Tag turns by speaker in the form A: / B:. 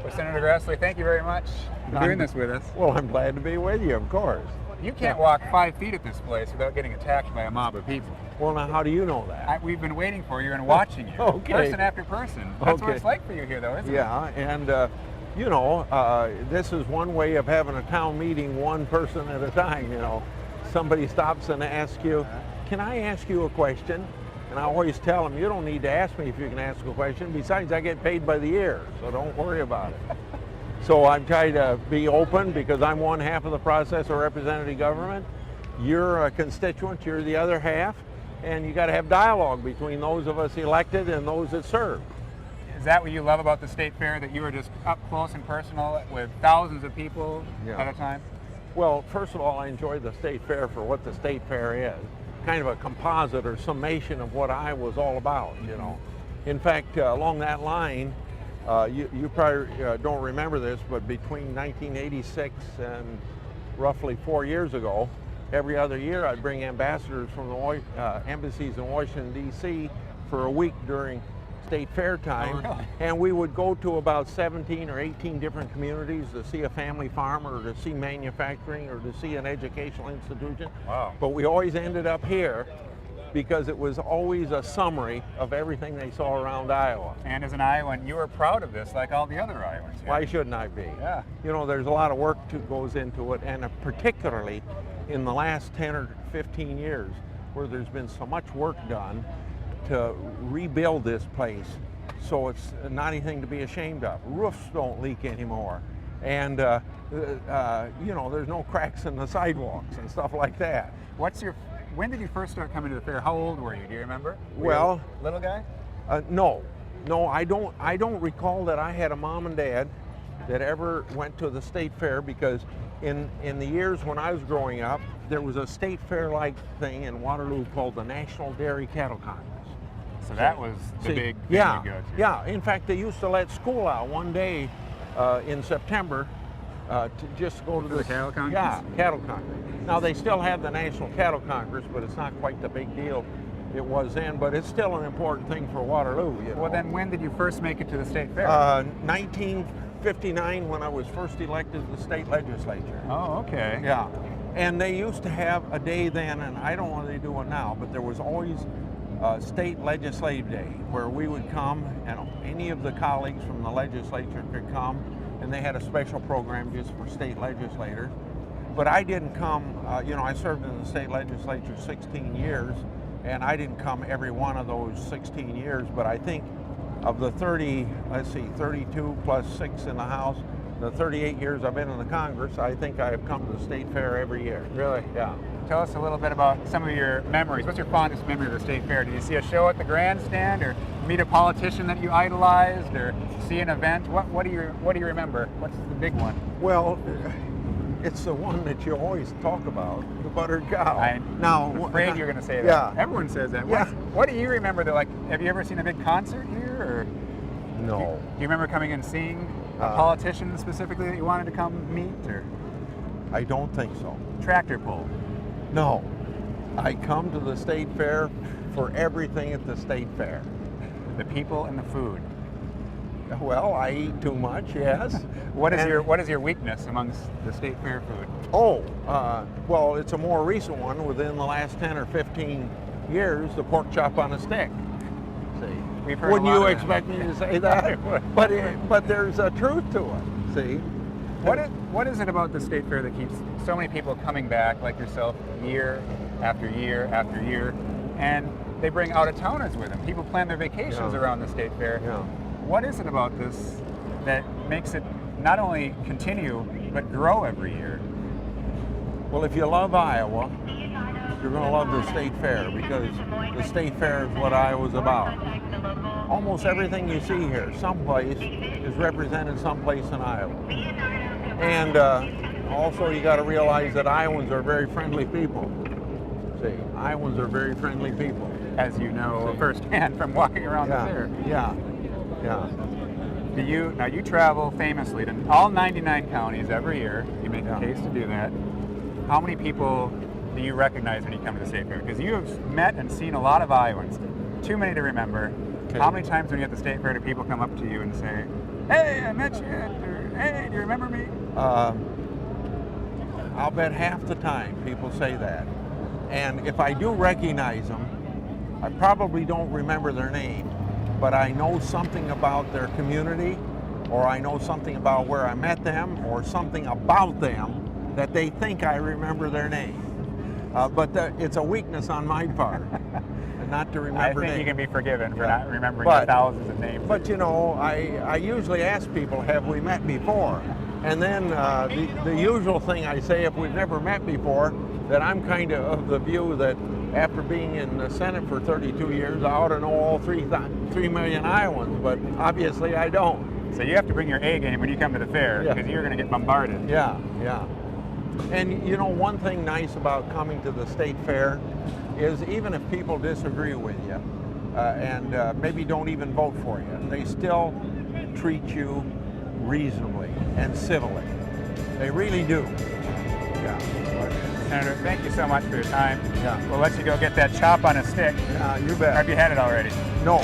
A: Well, Senator Grassley, thank you very much for doing this with us.
B: Well, I'm glad to be with you, of course.
A: You can't walk 5 feet at this place without getting attacked by a mob of people.
B: Well, now, how do you know that?
A: We've been waiting for you and watching you,
B: Okay.
A: person after person. That's what it's like for you here, though, isn't it?
B: Yeah, and you know, this is one way of having a town meeting one person at a time, you know. Somebody stops and asks you, can I ask you a question? And I always tell them, you don't need to ask me if you can ask a question. Besides, I get paid by the year, so don't worry about it. So I'm trying to be open because I'm one half of the process of representative government. You're a constituent, you're the other half, and you got to have dialogue between those of us elected and those that serve.
A: Is that what you love about the state fair, that you are just up close and personal with thousands of people at a time?
B: Well, first of all, I enjoy the state fair for what the state fair is. Kind of a composite or summation of what I was all about, you know. In fact, along that line, you probably don't remember this, but between 1986 and roughly 4 years ago, every other year I'd bring ambassadors from the embassies in Washington, D.C. for a week during state fair time.
A: Oh, really?
B: And we would go to about 17 or 18 different communities to see a family farm or to see manufacturing or to see an educational institution.
A: Wow.
B: But we always ended up here because it was always a summary of everything they saw around Iowa.
A: And as an Iowan, you are proud of this like all the other Iowans here.
B: Why shouldn't I be?
A: Yeah.
B: You know, there's a lot of work that goes into it, and particularly in the last 10 or 15 years where there's been so much work done to rebuild this place so it's not anything to be ashamed of. Roofs don't leak anymore, and you know, there's no cracks in the sidewalks and stuff like that.
A: When did you first start coming to the fair? How old were you? Do you remember?
B: Well,
A: little guy?
B: No, I don't recall that I had a mom and dad that ever went to the state fair, because in the years when I was growing up, there was a state fair-like thing in Waterloo called the National Dairy Cattle Congress.
A: So that was the big thing
B: yeah,
A: to go to.
B: Yeah, in fact, they used to let school out one day in September to just go to
A: the Cattle Congress?
B: Yeah, Cattle Congress. Now, they still have the National Cattle Congress, but it's not quite the big deal it was then, but it's still an important thing for Waterloo, you know.
A: Well, then when did you first make it to the state fair?
B: 1959, when I was first elected to the state legislature.
A: Oh, okay.
B: Yeah, and they used to have a day then, and I don't know if they do it now, but there was always State Legislative Day, where we would come and any of the colleagues from the legislature could come, and they had a special program just for state legislators. But I didn't come, you know, I served in the state legislature 16 years, and I didn't come every one of those 16 years, but I think of the 32 plus 6 in the House, the 38 years I've been in the Congress, I think I have come to the state fair every year.
A: Really?
B: Yeah.
A: Tell us a little bit about some of your memories. What's your fondest memory of the state fair? Did you see a show at the grandstand, or meet a politician that you idolized, or see an event? What do you remember? What's the big one?
B: Well, it's the one that you always talk about, the buttered cow.
A: I'm afraid you're going to say that.
B: Yeah.
A: Everyone says that.
B: Yeah.
A: What do you remember? Have you ever seen a big concert here? Or
B: No.
A: Do you remember coming and seeing a politician specifically that you wanted to come meet? Or
B: I don't think so.
A: Tractor pull?
B: No. I come to the state fair for everything at the state fair.
A: The people and the food.
B: Well, I eat too much, yes.
A: What is your weakness amongst the state fair food?
B: Oh, well, it's a more recent one within the last 10 or 15 years, the pork chop on a stick. See,
A: We've heard
B: wouldn't
A: a lot
B: you
A: of
B: expect me to say that? But there's a truth to it, see.
A: What is it about the state fair that keeps so many people coming back, like yourself, year after year after year, and they bring out-of-towners with them? People plan their vacations around the state fair.
B: Yeah.
A: What is it about this that makes it not only continue, but grow every year?
B: Well, if you love Iowa, you're going to love the state fair, because the state fair is what Iowa's about. Almost everything you see here, someplace, is represented someplace in Iowa. And also you got to realize that Iowans are very friendly people. See, Iowans are very friendly people.
A: As you know firsthand from walking around the fair.
B: Yeah.
A: Now you travel famously to all 99 counties every year. You make a case to do that. How many people do you recognize when you come to the state fair? Because you have met and seen a lot of Iowans. Too many to remember.
B: Okay.
A: How many times when you're at the state fair do people come up to you and say, "Hey, I met you," or "Hey, do you remember me?"
B: I'll bet half the time people say that. And if I do recognize them, I probably don't remember their name, but I know something about their community, or I know something about where I met them, or something about them that they think I remember their name. But it's a weakness on my part, not to remember
A: I think
B: names.
A: you can be forgiven for
B: Yeah.
A: not remembering
B: But-
A: the thousands of names.
B: But you know, I usually ask people, have we met before? And then the usual thing I say, if we've never met before, that I'm kind of the view that after being in the Senate for 32 years, I ought to know all 3 million Iowans, but obviously I don't.
A: So you have to bring your A game when you come to the fair,
B: Yeah.
A: because you're going to get bombarded.
B: Yeah, yeah. And you know, one thing nice about coming to the state fair is even if people disagree with you and maybe don't even vote for you, they still treat you reasonably and civilly. They really do. Yeah.
A: Senator, thank you so much for your time.
B: Yeah.
A: We'll let you go get that chop on a stick.
B: You
A: Or
B: bet.
A: have you had it already?
B: No.